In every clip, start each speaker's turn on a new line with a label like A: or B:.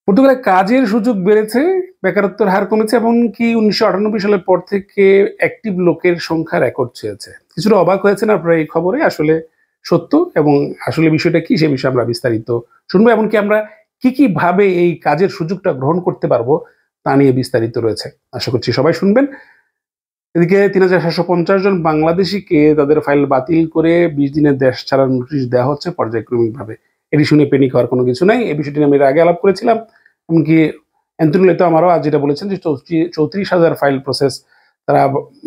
A: পর্তুগালে কাজের সুযোগ বেড়েছে, বেকারত্বের হার কমেছে এবং কি ১৯৯৮ সালের পর থেকে অ্যাক্টিভ লোকের সংখ্যা রেকর্ড ছুঁয়েছে। কিছুটা অবাক হয়েছেন আপনারা এই খবরে, আসলে সত্য। এবং আসলে বিষয়টা কি সে বিষয়ে আমরা বিস্তারিত শুনবো, এমনকি আমরা কি ভাবে এই কাজের সুযোগটা গ্রহণ করতে পারবো তা নিয়ে বিস্তারিত রয়েছে। আশা করছি সবাই শুনবেন। এদিকে ৩,৭৫০ জন বাংলাদেশিকে তাদের ফাইল বাতিল করে ২০ দিনের দেশ ছাড়ার নোটিশ দেওয়া হচ্ছে পর্যায়ক্রমিকভাবে। এটি শুনে পেনিক হওয়ার কোনো কিছু নাই। এই বিষয়টি নিয়ে আমি এর আগে আলাপ করেছিলাম। এমনকি অ্যান্টনি লেতো আমারও আজ যেটা বলেছেন যে ৩৪,০০০ ফাইল প্রসেস তারা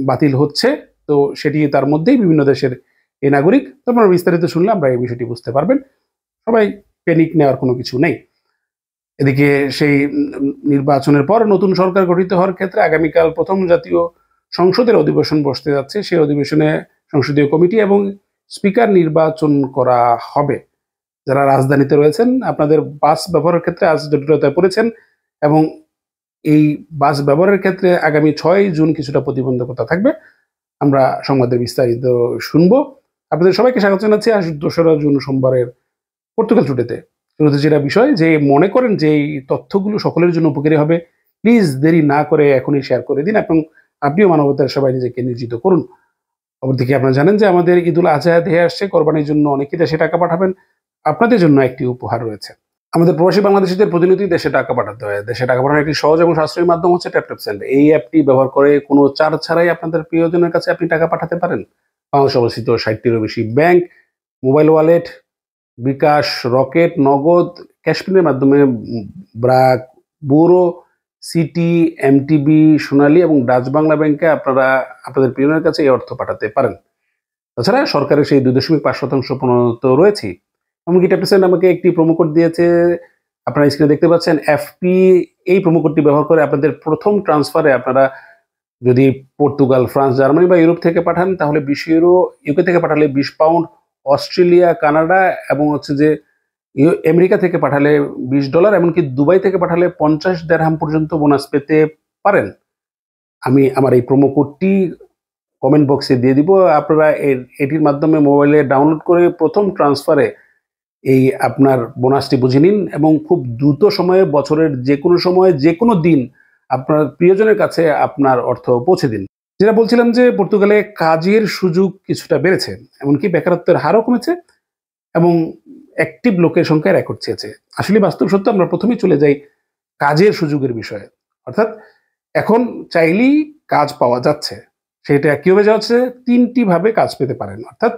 A: বাতিল হচ্ছে। তো সেটি তার মধ্যেই বিভিন্ন দেশের এই নাগরিক। তো আপনারা বিস্তারিত শুনলে আমরা এই বিষয়টি বুঝতে পারবেন। সবাই পেনিক নেওয়ার কোনো কিছু নেই। এদিকে সেই নির্বাচনের পর নতুন সরকার গঠিত হওয়ার ক্ষেত্রে আগামীকাল প্রথম জাতীয় সংসদের অধিবেশন বসতে যাচ্ছে। সেই অধিবেশনে সংসদীয় কমিটি এবং স্পিকার নির্বাচন করা হবে। যারা রাজধানীতে রয়েছেন, আপনাদের বাস ব্যবহারের ক্ষেত্রে আজ জটিলতায় পড়েছেন এবং এই বাস ব্যবহারের ক্ষেত্রে আগামী ৬ জুন কিছুটা প্রতিবন্ধকতা থাকবে। আমরা সংবাদের বিস্তারিত শুনবো। আপনাদের সবাইকে স্বাগত জানাচ্ছি আজ ২রা জুন সোমবারের পর্তুগাল টুডেতে। শুরুতে যেটা বিষয় যে মনে করেন যে এই তথ্যগুলো সকলের জন্য উপকারী হবে, প্লিজ দেরি না করে এখনই শেয়ার করে দিন এবং আপনিও মানবতার সেবায় নিজেকে নিয়োজিত করুন। অপরদিকে আপনারা জানেন যে আমাদের ঈদুল আজহা ধেয়ে আসছে, কোরবানির জন্য অনেকেই দেশে টাকা পাঠাবেন। আপনাদের জন্য একটি উপহার রয়েছে। আমাদের প্রবাসী বাংলাদেশিদের প্রতিনিধি দেশে টাকা পাঠাতে হয়। দেশে টাকা পাঠানোর একটি সহজ এবং সাশ্রয়ী মাধ্যম হচ্ছে ট্যাপ সেন্ড। এই অ্যাপটি ব্যবহার করে কোনো চার্জ ছাড়াই আপনাদের প্রিয়জনের কাছে আপনি টাকা পাঠাতে পারেন। বাংলাদেশে অবস্থিত ৬০টিরও বেশি ব্যাংক, মোবাইল ওয়ালেট, বিকাশ, রকেট, নগদ, ক্যাশপিনের মাধ্যমে ব্রাক, ব্যুরো, সিটি, এমটিবি, সোনালী এবং ডাচ বাংলা ব্যাংকে আপনারা আপনাদের প্রিয়জনের কাছে এই অর্থ পাঠাতে পারেন। তাছাড়া সরকারের সেই ২.৫% প্রণোদিত রয়েছে। এমনকি ট্যাপ আমাকে একটি প্রোমো কোড দিয়েছে, আপনারা স্ক্রিনে দেখতে পাচ্ছেন এফপি। এই প্রোমো কোডটি ব্যবহার করে আপনাদের প্রথম ট্রান্সফারে আপনারা যদি পর্তুগাল, ফ্রান্স, জার্মানি বা ইউরোপ থেকে পাঠান তাহলে ২০ ইউরো, ইউকে থেকে পাঠালে ২০ পাউন্ড, অস্ট্রেলিয়া, কানাডা এবং হচ্ছে যে আমেরিকা থেকে পাঠালে $২০, এমনকি দুবাই থেকে পাঠালে ৫০ দিরহাম পর্যন্ত বোনাস পেতে পারেন। আমি আমার এই প্রোমো কোডটি কমেন্ট বক্সে দিয়ে দিব। আপনারা এটির মাধ্যমে মোবাইলে ডাউনলোড করে প্রথম ট্রান্সফারে এই আপনার বোনাসটি বুঝে নিন এবং খুব দ্রুত সময়ে বছরের যে কোনো সময়ে যে কোনো দিন আপনার প্রিয়জনের কাছে আপনার অর্থ পৌঁছে দিন। যেটা বলছিলাম যে পর্তুগালে কাজের সুযোগ কিছুটা বেড়েছে, এমনকি বেকারত্বের হারও কমেছে এবং অ্যাক্টিভ লোকের সংখ্যা রেকর্ড ছুঁয়েছে। আসলে বাস্তব সত্য, আমরা প্রথমেই চলে যাই কাজের সুযোগের বিষয়ে। অর্থাৎ এখন চাইলেই কাজ পাওয়া যাচ্ছে। সেটা কিভাবে যাচ্ছে? ৩টি ভাবে কাজ পেতে পারেন। অর্থাৎ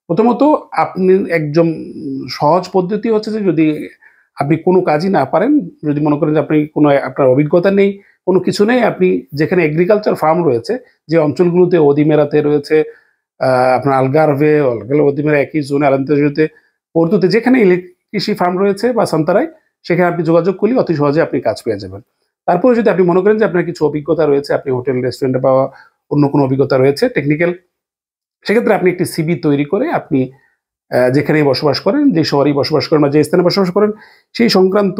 A: প্রথমত আপনি একদম সহজ পদ্ধতি হচ্ছে যে যদি আপনি কোনো কাজই না পারেন, যদি মনে করেন যে আপনি কোনো আপনার অভিজ্ঞতা নেই, কোনো কিছু নেই, আপনি যেখানে এগ্রিকালচার ফার্ম রয়েছে, যে অঞ্চলগুলোতে ওদিমেরাতে রয়েছে, আপনার আলগারভে, ওদিমেরা একই জোনে, আলান্তেজোতে, পর্তুতে যেখানে কৃষি ফার্ম রয়েছে বা সান্তারায়, সেখানে আপনি যোগাযোগ করলে অতি সহজে আপনি কাজ পেয়ে যাবেন। তারপরে যদি আপনি মনে করেন যে আপনার কিছু অভিজ্ঞতা রয়েছে, আপনি হোটেল রেস্টুরেন্টে বা অন্য কোনো অভিজ্ঞতা রয়েছে টেকনিক্যাল, সেক্ষেত্রে আপনি একটি সিভি তৈরি করে আপনি যেখানেই বসবাস করেন, যে শহরেই বসবাস করেন বা যে স্থানে বসবাস করেন সেই সংক্রান্ত,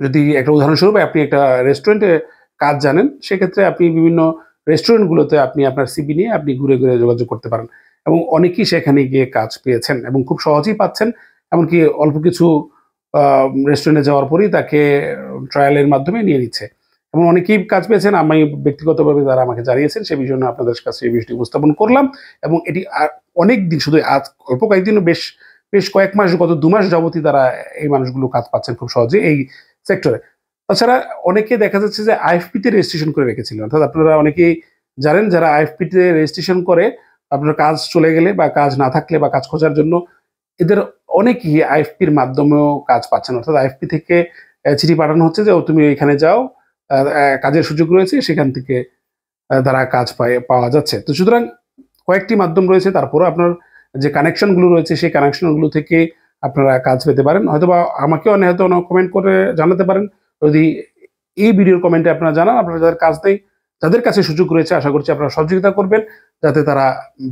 A: যদি একটা উদাহরণস্বরূপ আপনি একটা রেস্টুরেন্টে কাজ জানেন, সেক্ষেত্রে আপনি বিভিন্ন রেস্টুরেন্টগুলোতে আপনি আপনার সিভি নিয়ে আপনি ঘুরে যোগাযোগ করতে পারেন এবং অনেকেই সেখানে গিয়ে কাজ পেয়েছেন এবং খুব সহজেই পাচ্ছেন। এমনকি অল্প কিছু রেস্টুরেন্টে যাওয়ার পরেই তাকে ট্রায়ালের মাধ্যমে নিয়ে নিচ্ছে এবং অনেকেই কাজ পেয়েছেন। আমি ব্যক্তিগতভাবে তারা আমাকে জানিয়েছেন, সে বিষয়ে আপনাদের কাছে এই বিষয়টি উপস্থাপন করলাম এবং এটি অনেক দিন, শুধু আজ অল্প কয়েকদিনও, বেশ কয়েক মাস, গত ২ মাস যাবতই তারা এই মানুষগুলো কাজ পাচ্ছেন খুব সহজে এই সেক্টরে। তাছাড়া অনেকে দেখা যাচ্ছে যে আইএফপিতে রেজিস্ট্রেশন করে রেখেছিলেন। অর্থাৎ আপনারা অনেকেই জানেন যারা আইএফপিতে রেজিস্ট্রেশন করে, আপনার কাজ চলে গেলে বা কাজ না থাকলে বা কাজ খোঁজার জন্য এদের অনেকেই আইএফপির মাধ্যমেও কাজ পাচ্ছেন। অর্থাৎ আইএফপি থেকে চিঠি পাঠানো হচ্ছে যে তুমি এখানে যাও, কাজের সুযোগ রয়েছে, সেখান থেকে তারা কাজ পাওয়া যাচ্ছে। তো সুতরাং কয়েকটি মাধ্যম রয়েছে, তারপরে আপনার যে কানেকশনগুলো রয়েছে সেই কানেকশনগুলো থেকে আপনারা কাজ পেতে পারেন। হয়তোবা আমাকেও হয়তো কমেন্ট করে জানাতে পারেন। যদি এই ভিডিওর কমেন্টে আপনারা জানান আপনারা যাদের কাজ নেই, যাদের কাছে সুযোগ রয়েছে, আশা করছি আপনারা সহযোগিতা করবেন যাতে তারা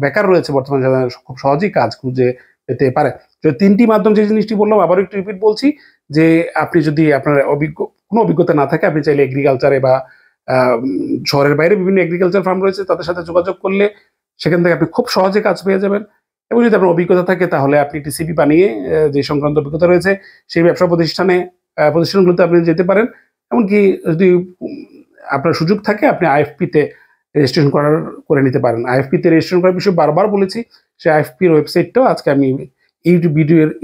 A: বেকার রয়েছে বর্তমানে যারা খুব সহজেই কাজ খুঁজে পেতে পারে। তো ৩টি মাধ্যম যে জিনিসটি বললাম আবারও একটু রিপিট বলছি যে আপনি যদি আপনার কোনো অভিজ্ঞতা না থাকে, আপনি চাইলে এগ্রিকালচারে বা শহরের বাইরে বিভিন্ন এগ্রিকালচার ফার্ম রয়েছে, তাদের সাথে যোগাযোগ করলে সেখান থেকে আপনি খুব সহজে কাজ পেয়ে যাবেন। এবং যদি আপনার অভিজ্ঞতা থাকে তাহলে আপনি একটি সিভি বানিয়ে যে সংক্রান্ত অভিজ্ঞতা রয়েছে সেই ব্যবসা প্রতিষ্ঠানে প্রতিষ্ঠানগুলোতে আপনি যেতে পারেন। এমনকি যদি আপনার সুযোগ থাকে আপনি আইএফপিতে রেজিস্ট্রেশন করে নিতে পারেন। আইএফপিতে রেজিস্ট্রেশন করার বিষয়ে বারবার বলেছি, সেই আইএফপির ওয়েবসাইটটাও আজকে আমি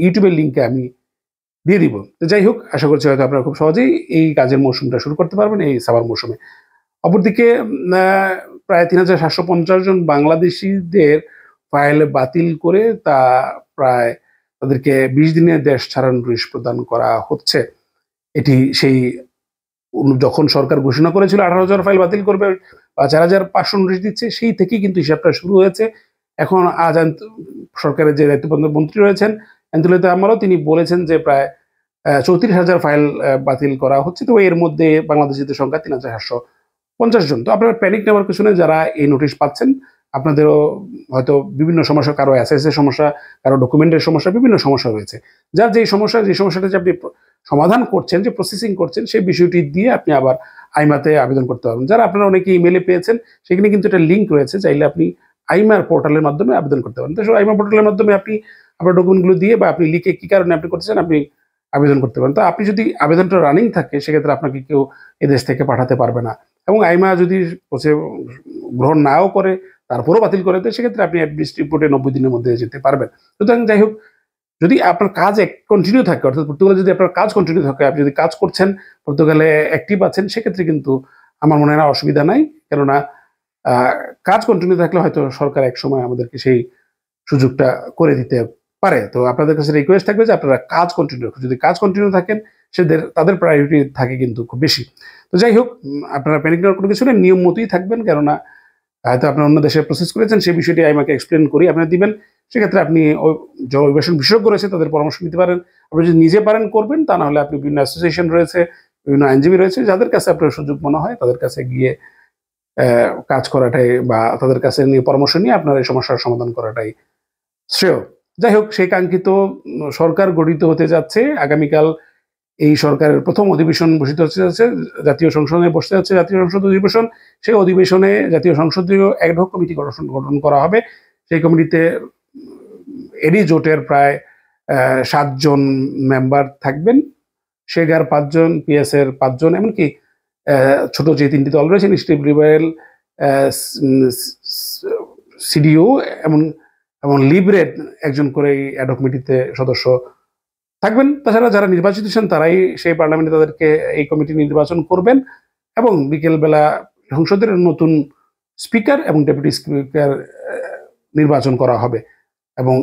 A: ইউটিউবের লিঙ্কে আমি দিয়ে দিব। তো যাই হোক, আশা করছি হয়তো আপনারা খুব সহজেই এই কাজের মৌসুমটা শুরু করতে পারবেন এই সামার মৌসুমে। অপরদিকে প্রায় 3750 জন বাংলাদেশিদের ফাইল বাতিল করে তা প্রায় তাদেরকে 20 দিনের দেশ ছাড়ার নোটিশ প্রদান করা হচ্ছে। এটি সেই যখন সরকার ঘোষণা করেছিল 18,000 ফাইল বাতিল করবে বা 4,500 নোটিশ দিচ্ছে, সেই থেকেই কিন্তু হিসাবটা শুরু হয়েছে। এখন আজ সরকারের যে দায়িত্বপ্রাপ্ত মন্ত্রী রয়েছেন এন্তুলেতে আমারও, তিনি বলেছেন যে প্রায় 34,000 ফাইল বাতিল করা হচ্ছে। তো এর মধ্যে বাংলাদেশিদের সংখ্যা 3,750 জন। তো আপনারা প্যানিক নেওয়ার কিছু নেই, যারা এই নোটিশ পাচ্ছেন আপনাদেরও হয়তো বিভিন্ন সমস্যা, কারো এসএস এর সমস্যা, কারো ডকুমেন্টের সমস্যা, বিভিন্ন সমস্যা রয়েছে। যার যে সমস্যাটা যে আপনি সমাধান করছেন, যে প্রসেসিং করছেন, সেই বিষয়টি দিয়ে আপনি আবার আইমাতে আবেদন করতে পারবেন। যারা আপনারা অনেকে ইমেলে পেয়েছেন, সেখানে কিন্তু একটা লিঙ্ক রয়েছে, চাইলে আপনি আইমার পোর্টালের মাধ্যমে আবেদন করতে পারেন। তো আইমা পোর্টালের মাধ্যমে আপনি আপনার ডকুমেন্টগুলো দিয়ে বা আপনি লিখে কি কারণে আপনি করতেছেন আপনি আবেদন করতে পারেন। তো আপনি যদি আবেদনটা রানিং থাকে সেক্ষেত্রে আপনাকে কেউ এদেশ থেকে পাঠাতে পারবে না। এবং আইমা যদি গ্রহণ নাও করে, তারপরও বাতিল করে দেয়, সেক্ষেত্রে আপনি অ্যাডমিনিস্ট্রেটিভ রিপোর্টে 90 দিনের মধ্যে যেতে পারবেন। সুতরাং যাই হোক, যদি আপনার কাজ কন্টিনিউ থাকে, অর্থাৎ পর্তুগালে যদি আপনার কাজ কন্টিনিউ থাকে, আপনি যদি কাজ করছেন, পর্তুগালে অ্যাক্টিভ আছেন, সেক্ষেত্রে কিন্তু আমার মনে হয় অসুবিধা নাই। কেননা কাজ কন্টিনিউ থাকলে হয়তো সরকার এক সময় আমাদেরকে সেই সুযোগটা করে দিতে পারে। তো আপনাদের কাছে রিকোয়েস্ট থাকবে যে আপনারা কাজ কন্টিনিউ, যদি কাজ কন্টিনিউ থাকেন তাদের প্রায়োরিটি থাকে কিন্তু খুব বেশি। তো যাই হোক, আপনারা প্যানিক নেওয়ার কোনো কিছু নেই, নিয়ম মতোই থাকবেন। কেননা হয়তো আপনার অন্য দেশে প্রসেস করেছেন, সেই বিষয়টি আমাকে এক্সপ্লেন করি আপনারা দিবেন। সেক্ষেত্রে আপনি যারা অভিবাসন বিশেষজ্ঞ রয়েছে তাদের পরামর্শ নিতে পারেন। আপনি যদি নিজে পারেন করবেন, তা না হলে আপনি বিভিন্ন অ্যাসোসিয়েশন রয়েছে, বিভিন্ন আইনজীবী রয়েছে, যাদের কাছে আপনার সুযোগ মনে হয় তাদের কাছে গিয়ে কাজ করাটাই বা তাদের কাছে নিয়ে পরামর্শ নিয়ে আপনার এই সমস্যার সমাধান করাটাই শ্রেয়। যাই হোক, সেই কাঙ্ক্ষিত সরকার গঠিত হতে যাচ্ছে আগামীকাল। এই সরকারের প্রথম অধিবেশন বসিত হচ্ছে যাচ্ছে, জাতীয় সংসদে বসতে যাচ্ছে জাতীয় সংসদ অধিবেশন। সেই অধিবেশনে জাতীয় সংসদীয় অ্যাডহক কমিটি গঠন করা হবে। সেই কমিটিতে এডি জোটের প্রায় 7 জন মেম্বার থাকবেন, সেগার 5 জন, পিএস এর 5 জন, এমনকি ছোট যে 3টি দল রয়েছে নিশ্চিত লিবারেল, সিডিও এবং লিবরেট একজন করে এই অ্যাডহক কমিটিতে সদস্য থাকবেন। তাছাড়া যারা নির্বাচিত হচ্ছেন তারাই সেই পার্লামেন্টে তাদেরকে এই কমিটি নির্বাচন করবেন এবং বিকেলবেলা সংসদের নতুন স্পিকার এবং ডেপুটি স্পিকার নির্বাচন করা হবে। এবং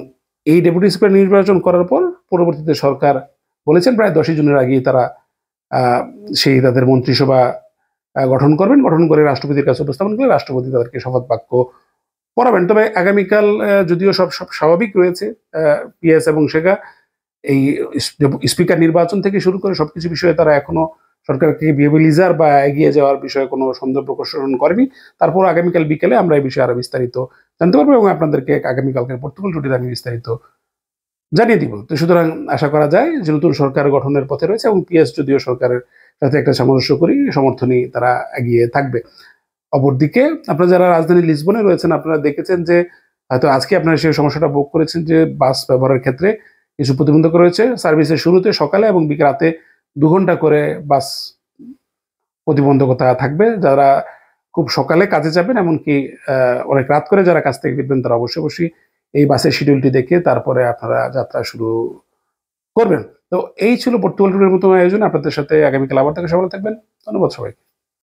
A: এই ডেপুটি স্পিকার নির্বাচন করার পর পরবর্তীতে সরকার বলেছেন প্রায় 10 জনের আগেই তারা সেই তাদের মন্ত্রিসভা গঠন করবেন, গঠন করে রাষ্ট্রপতির কাছে উপস্থাপন করে রাষ্ট্রপতি তাদেরকে শপথ বাক্য পড়াবেন। তবে আগামীকাল যদিও সব স্বাভাবিক রয়েছে, পিএস এবং সেগা এই স্পিকার নির্বাচন থেকে শুরু করে সবকিছু বিষয়ে তারা এখনো সরকারকে বিহেভিলিজার বা এগিয়ে যাওয়ার বিষয়ে কোনো সন্দেহ প্রকাশন করেনি। তারপর আগামীকাল বিকেলে আমরা এই বিষয়ে আরো বিস্তারিত জানতে পারবো এবং আপনাদেরকে আগামীকালকে পর্তুগাল টুডেতে আমি বিস্তারিত জানিয়ে দিব। তো সুতরাং আশা করা যায় যে নতুন সরকার গঠনের পথে রয়েছে এবং পিএস যদিও সরকারের সাথে একটা সামঞ্জস্য করি সমর্থনই তারা এগিয়ে থাকবে। অপরদিকে আপনারা যারা রাজধানী লিসবনে রয়েছেন, আপনারা দেখেছেন যে হয়তো আজকে আপনারা সেই সমস্যাটা ভোগ করেছেন যে বাস ব্যবহারের ক্ষেত্রে কিছু প্রতিবন্ধক রয়েছে। সার্ভিসের শুরুতে সকালে এবং রাতে 2 ঘন্টা করে বাস প্রতিবন্ধকতা থাকবে। যারা খুব সকালে কাজে যাবেন, এমনকি অনেক রাত করে যারা কাজ থেকে ফিরবেন, তারা অবশ্যই এই বাসের শিডিউলটি দেখে তারপরে আপনারা যাত্রা শুরু করবেন। তো এই ছিল পর্তুগাল ট্যুরের মতো আয়োজন। আপনাদের সাথে আগামীকাল আবার থেকে সবাই থাকবেন। ধন্যবাদ সবাই।